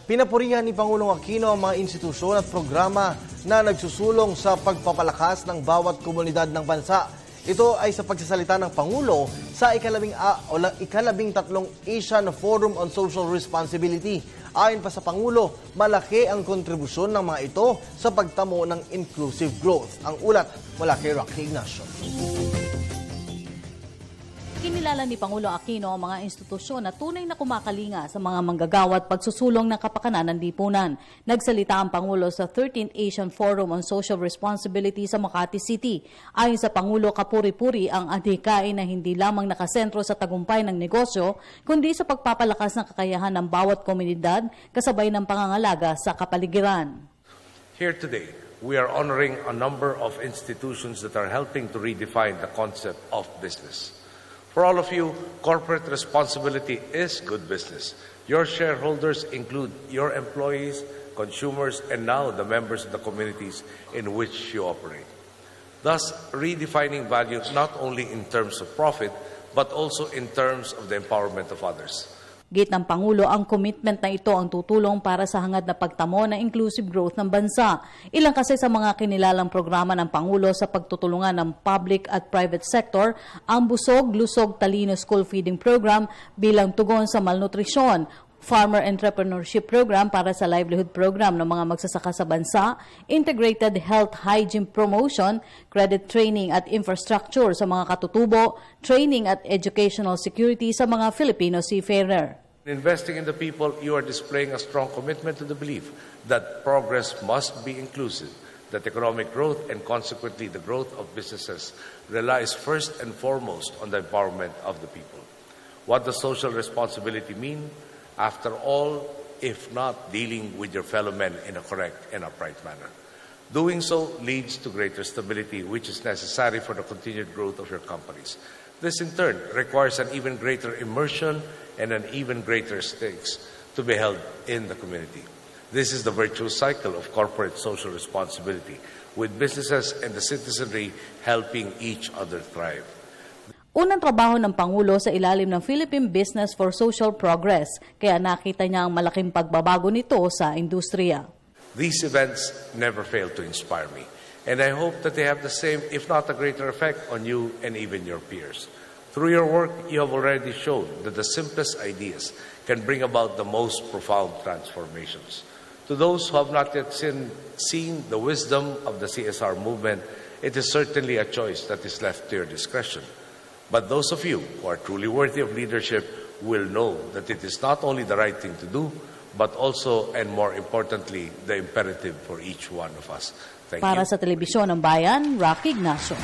Pinapurihan ni Pangulong Aquino ang mga institusyon at programa na nagsusulong sa pagpapalakas ng bawat komunidad ng bansa. Ito ay sa pagsasalita ng Pangulo sa ikalabing-tatlong Asian Forum on Social Responsibility. Ayon pa sa Pangulo, malaki ang kontribusyon ng mga ito sa pagtamo ng inclusive growth. Ang ulat mula kay Rocky Ignacio. Kinilala ni Pangulo Aquino ang mga institusyon na tunay na kumakalinga sa mga manggagawa at pagsusulong ng kapakanan ng lipunan. Nagsalita ang Pangulo sa 13th Asian Forum on Social Responsibility sa Makati City. Ayon sa Pangulo, kapuri-puri ang adhikain na hindi lamang nakasentro sa tagumpay ng negosyo, kundi sa pagpapalakas ng kakayahan ng bawat komunidad kasabay ng pangangalaga sa kapaligiran. Here today, we are honoring a number of institutions that are helping to redefine the concept of business. For all of you, corporate responsibility is good business. Your shareholders include your employees, consumers, and now the members of the communities in which you operate. Thus, redefining value not only in terms of profit, but also in terms of the empowerment of others. Git ng Pangulo, ang commitment na ito ang tutulong para sa hangad na pagtamo ng inclusive growth ng bansa. Ilang kasi sa mga kinilalang programa ng Pangulo sa pagtutulungan ng public at private sector, ang Busog, Lusog, Talino School Feeding Program bilang tugon sa malnutrisyon, Farmer Entrepreneurship Program para sa livelihood program ng mga magsasaka sa bansa, Integrated Health Hygiene Promotion, Credit Training at Infrastructure sa mga katutubo, Training at Educational Security sa mga Filipino seafarer. Investing in the people, you are displaying a strong commitment to the belief that progress must be inclusive, that economic growth and consequently the growth of businesses relies first and foremost on the empowerment of the people. What does social responsibility mean? After all, if not dealing with your fellow men in a correct and upright manner. Doing so leads to greater stability, which is necessary for the continued growth of your companies. This, in turn, requires an even greater immersion and an even greater stakes to be held in the community. This is the virtuous cycle of corporate social responsibility, with businesses and the citizenry helping each other thrive. Unang trabaho ng Pangulo sa ilalim ng Philippine Business for Social Progress, kaya nakita niya ang malaking pagbabago nito sa industriya. These events never fail to inspire me, and I hope that they have the same, if not a greater effect on you and even your peers. Through your work, you have already shown that the simplest ideas can bring about the most profound transformations. To those who have not yet seen the wisdom of the CSR movement, it is certainly a choice that is left to your discretion. But those of you who are truly worthy of leadership will know that it is not only the right thing to do, but also, and more importantly, the imperative for each one of us. Thank you. Para sa Telebisyon ng Bayan, Rocky Ignacio.